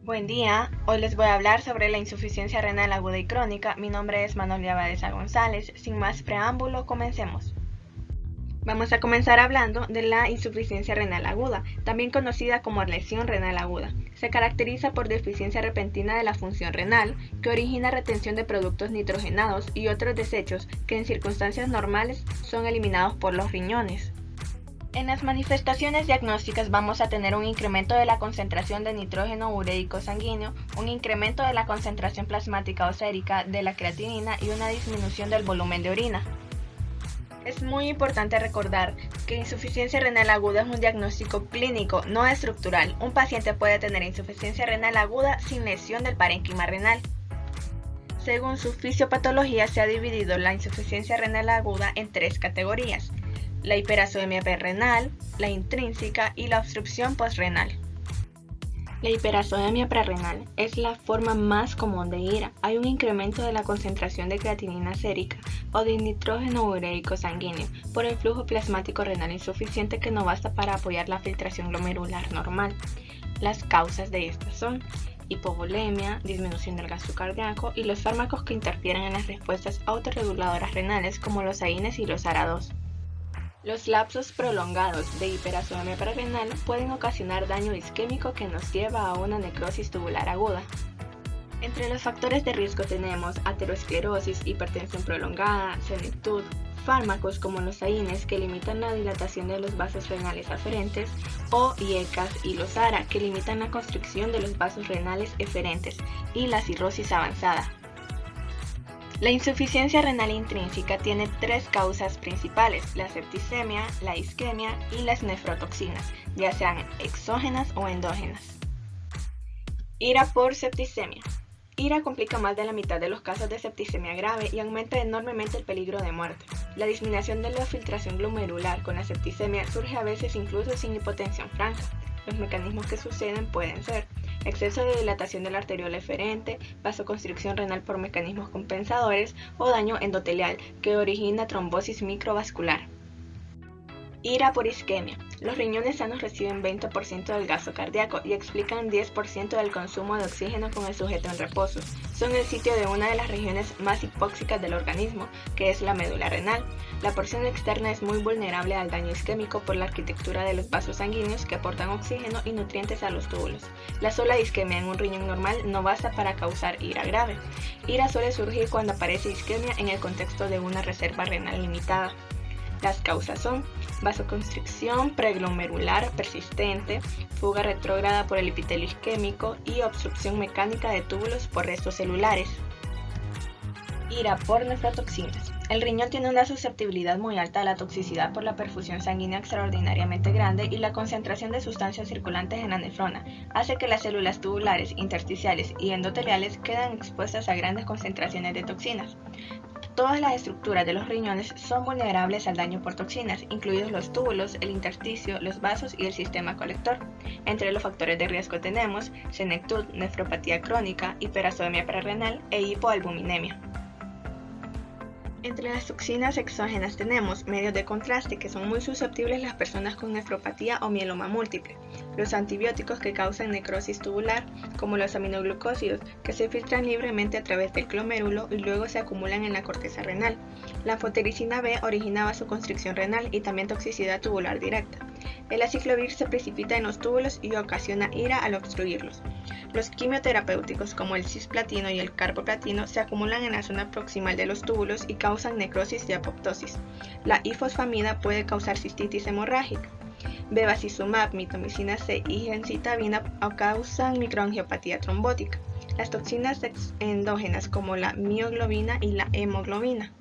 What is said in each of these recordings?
Buen día, hoy les voy a hablar sobre la insuficiencia renal aguda y crónica. Mi nombre es Manolia Badesa González. Sin más preámbulo, comencemos. Vamos a comenzar hablando de la insuficiencia renal aguda, también conocida como lesión renal aguda. Se caracteriza por deficiencia repentina de la función renal, que origina retención de productos nitrogenados y otros desechos que en circunstancias normales son eliminados por los riñones. En las manifestaciones diagnósticas vamos a tener un incremento de la concentración de nitrógeno ureico sanguíneo, un incremento de la concentración plasmática o sérica de la creatinina y una disminución del volumen de orina. Es muy importante recordar que insuficiencia renal aguda es un diagnóstico clínico, no estructural. Un paciente puede tener insuficiencia renal aguda sin lesión del parénquima renal. Según su fisiopatología, se ha dividido la insuficiencia renal aguda en tres categorías: la hiperazemia prerrenal, la intrínseca y la obstrucción postrenal. La hiperazemia prerrenal es la forma más común de IRA. Hay un incremento de la concentración de creatinina sérica o de nitrógeno ureico sanguíneo por el flujo plasmático renal insuficiente que no basta para apoyar la filtración glomerular normal. Las causas de estas son hipovolemia, disminución del gasto cardíaco y los fármacos que interfieren en las respuestas autorreguladoras renales como los AINES y los ARA2. Los lapsos prolongados de hiperazemia prerrenal pueden ocasionar daño isquémico que nos lleva a una necrosis tubular aguda. Entre los factores de riesgo tenemos aterosclerosis, hipertensión prolongada, senectud, fármacos como los AINES que limitan la dilatación de los vasos renales aferentes o IECAS y los ARA que limitan la constricción de los vasos renales eferentes y la cirrosis avanzada. La insuficiencia renal intrínseca tiene tres causas principales: la septicemia, la isquemia y las nefrotoxinas, ya sean exógenas o endógenas. IRA por septicemia. IRA complica más de la mitad de los casos de septicemia grave y aumenta enormemente el peligro de muerte. La disminución de la filtración glomerular con la septicemia surge a veces incluso sin hipotensión franca. Los mecanismos que suceden pueden ser exceso de dilatación de la arteriola eferente, vasoconstricción renal por mecanismos compensadores o daño endotelial que origina trombosis microvascular. IRA por isquemia. Los riñones sanos reciben 20% del gasto cardíaco y explican 10% del consumo de oxígeno con el sujeto en reposo. Son el sitio de una de las regiones más hipóxicas del organismo, que es la médula renal. La porción externa es muy vulnerable al daño isquémico por la arquitectura de los vasos sanguíneos que aportan oxígeno y nutrientes a los túbulos. La sola isquemia en un riñón normal no basta para causar IRA grave. IRA suele surgir cuando aparece isquemia en el contexto de una reserva renal limitada. Las causas son vasoconstricción preglomerular persistente, fuga retrógrada por el epitelio isquémico y obstrucción mecánica de túbulos por restos celulares. IRA por nefrotoxinas. El riñón tiene una susceptibilidad muy alta a la toxicidad por la perfusión sanguínea extraordinariamente grande y la concentración de sustancias circulantes en la nefrona hace que las células tubulares, intersticiales y endoteliales queden expuestas a grandes concentraciones de toxinas. Todas las estructuras de los riñones son vulnerables al daño por toxinas, incluidos los túbulos, el intersticio, los vasos y el sistema colector. Entre los factores de riesgo tenemos senectud, nefropatía crónica, hiperazemia prerrenal e hipoalbuminemia. Entre las toxinas exógenas tenemos medios de contraste que son muy susceptibles las personas con nefropatía o mieloma múltiple, los antibióticos que causan necrosis tubular, como los aminoglucósidos que se filtran libremente a través del glomérulo y luego se acumulan en la corteza renal. La anfotericina B origina vasoconstricción renal y también toxicidad tubular directa. El aciclovir se precipita en los túbulos y ocasiona IRA al obstruirlos. Los quimioterapéuticos como el cisplatino y el carboplatino se acumulan en la zona proximal de los túbulos y causan necrosis y apoptosis. La ifosfamida puede causar cistitis hemorrágica. Bevacizumab, mitomicina C y gemcitabina causan microangiopatía trombótica. Las toxinas endógenas como la mioglobina y la hemoglobina.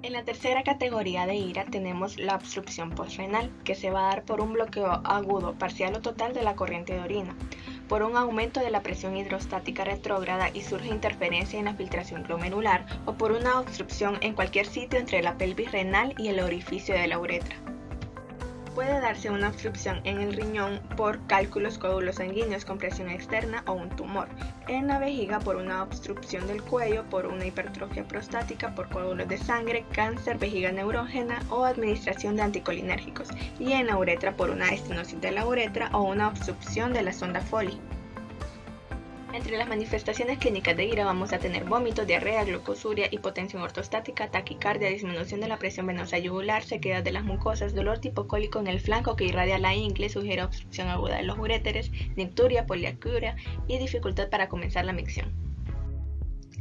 En la tercera categoría de IRA tenemos la obstrucción postrenal, que se va a dar por un bloqueo agudo, parcial o total de la corriente de orina, por un aumento de la presión hidrostática retrógrada y surge interferencia en la filtración glomerular o por una obstrucción en cualquier sitio entre la pelvis renal y el orificio de la uretra. Puede darse una obstrucción en el riñón por cálculos coágulos sanguíneos con presión externa o un tumor, en la vejiga por una obstrucción del cuello, por una hipertrofia prostática, por coágulos de sangre, cáncer, vejiga neurógena o administración de anticolinérgicos, y en la uretra por una estenosis de la uretra o una obstrucción de la sonda Foley. Entre las manifestaciones clínicas de IRA vamos a tener vómito, diarrea, glucosuria, hipotensión ortostática, taquicardia, disminución de la presión venosa yugular, sequedad de las mucosas, dolor tipo cólico en el flanco que irradia la ingle, sugiere obstrucción aguda de los uréteres, nicturia, poliacuria y dificultad para comenzar la micción.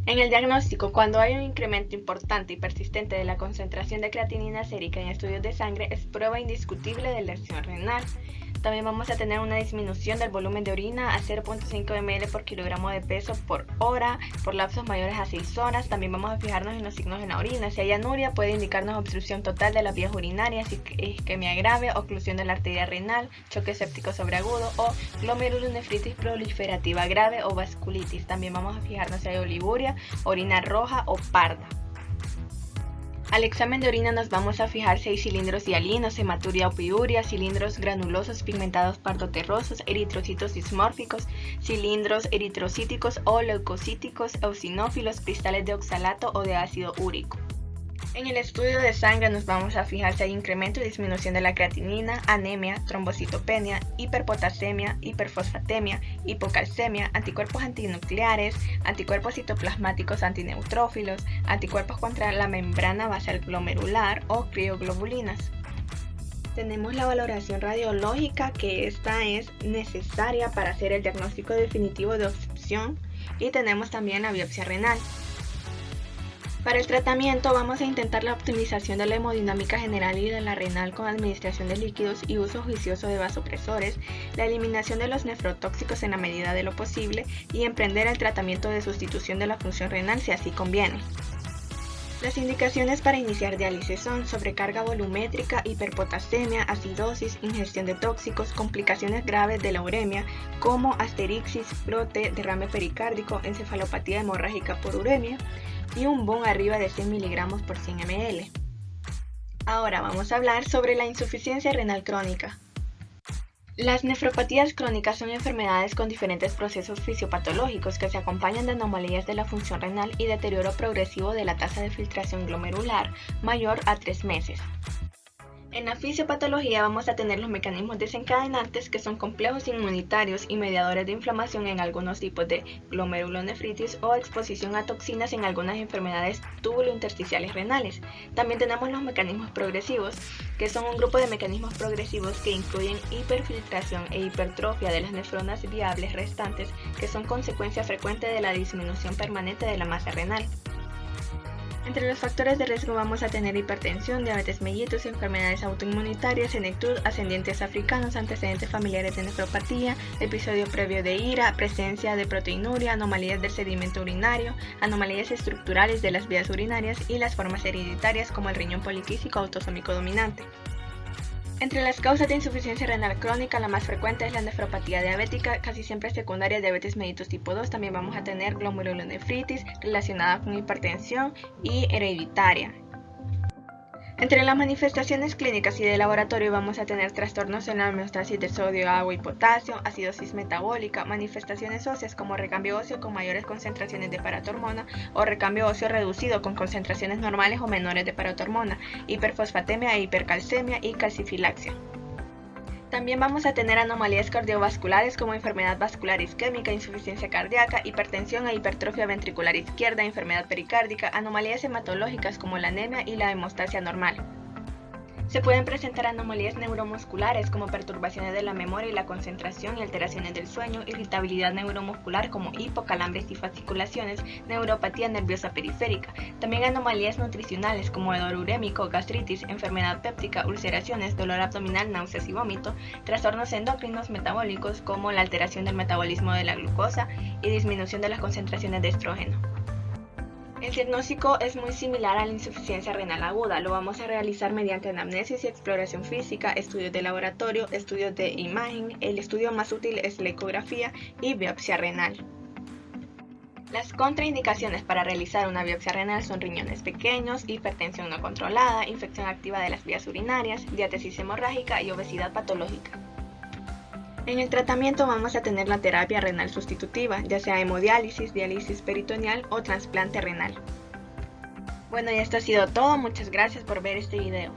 En el diagnóstico, cuando hay un incremento importante y persistente de la concentración de creatinina sérica en estudios de sangre, es prueba indiscutible de lesión renal. También vamos a tener una disminución del volumen de orina a 0.5 ml por kilogramo de peso por hora, por lapsos mayores a 6 horas. También vamos a fijarnos en los signos en la orina. Si hay anuria, puede indicarnos obstrucción total de las vías urinarias, isquemia grave, oclusión de la arteria renal, choque séptico sobreagudo o glomerulonefritis proliferativa grave o vasculitis. También vamos a fijarnos si hay oliguria, orina roja o parda. Al examen de orina nos vamos a fijar si hay cilindros hialinos, hematuria o piuria, cilindros granulosos pigmentados pardoterrosos, eritrocitos dismórficos, cilindros eritrocíticos o leucocíticos, eosinófilos, cristales de oxalato o de ácido úrico. En el estudio de sangre nos vamos a fijar si hay incremento y disminución de la creatinina, anemia, trombocitopenia, hiperpotasemia, hiperfosfatemia, hipocalcemia, anticuerpos antinucleares, anticuerpos citoplasmáticos antineutrófilos, anticuerpos contra la membrana basal glomerular o crioglobulinas. Tenemos la valoración radiológica, que esta es necesaria para hacer el diagnóstico definitivo de obstrucción, y tenemos también la biopsia renal. Para el tratamiento vamos a intentar la optimización de la hemodinámica general y de la renal con administración de líquidos y uso juicioso de vasopresores, la eliminación de los nefrotóxicos en la medida de lo posible y emprender el tratamiento de sustitución de la función renal si así conviene. Las indicaciones para iniciar diálisis son sobrecarga volumétrica, hiperpotasemia, acidosis, ingestión de tóxicos, complicaciones graves de la uremia como asterixis, brote, derrame pericárdico, encefalopatía hemorrágica por uremia y un BON arriba de 100 mg por 100 ml. Ahora vamos a hablar sobre la insuficiencia renal crónica. Las nefropatías crónicas son enfermedades con diferentes procesos fisiopatológicos que se acompañan de anomalías de la función renal y deterioro progresivo de la tasa de filtración glomerular mayor a 3 meses. En la fisiopatología vamos a tener los mecanismos desencadenantes, que son complejos inmunitarios y mediadores de inflamación en algunos tipos de glomerulonefritis o exposición a toxinas en algunas enfermedades túbulo-intersticiales renales. También tenemos los mecanismos progresivos, que son un grupo de mecanismos progresivos que incluyen hiperfiltración e hipertrofia de las nefronas viables restantes, que son consecuencia frecuente de la disminución permanente de la masa renal. Entre los factores de riesgo vamos a tener hipertensión, diabetes mellitus, enfermedades autoinmunitarias, senectud, ascendientes africanos, antecedentes familiares de nefropatía, episodio previo de IRA, presencia de proteinuria, anomalías del sedimento urinario, anomalías estructurales de las vías urinarias y las formas hereditarias como el riñón poliquístico autosómico dominante. Entre las causas de insuficiencia renal crónica, la más frecuente es la nefropatía diabética, casi siempre secundaria a diabetes mellitus tipo 2. También vamos a tener glomerulonefritis relacionada con hipertensión y hereditaria. Entre las manifestaciones clínicas y de laboratorio vamos a tener trastornos en la homeostasis de sodio, agua y potasio, acidosis metabólica, manifestaciones óseas como recambio óseo con mayores concentraciones de paratormona o recambio óseo reducido con concentraciones normales o menores de paratormona, hiperfosfatemia e hipercalcemia y calcifilaxia. También vamos a tener anomalías cardiovasculares como enfermedad vascular isquémica, insuficiencia cardíaca, hipertensión e hipertrofia ventricular izquierda, enfermedad pericárdica, anomalías hematológicas como la anemia y la hemostasia normal. Se pueden presentar anomalías neuromusculares como perturbaciones de la memoria y la concentración y alteraciones del sueño, irritabilidad neuromuscular como hipocalambres y fasciculaciones, neuropatía nerviosa periférica. También anomalías nutricionales como hedor urémico, gastritis, enfermedad péptica, ulceraciones, dolor abdominal, náuseas y vómito, trastornos endocrinos metabólicos como la alteración del metabolismo de la glucosa y disminución de las concentraciones de estrógeno. El diagnóstico es muy similar a la insuficiencia renal aguda. Lo vamos a realizar mediante anamnesis y exploración física, estudios de laboratorio, estudios de imagen. El estudio más útil es la ecografía y biopsia renal. Las contraindicaciones para realizar una biopsia renal son riñones pequeños, hipertensión no controlada, infección activa de las vías urinarias, diátesis hemorrágica y obesidad patológica. En el tratamiento vamos a tener la terapia renal sustitutiva, ya sea hemodiálisis, diálisis peritoneal o trasplante renal. Bueno, y esto ha sido todo. Muchas gracias por ver este video.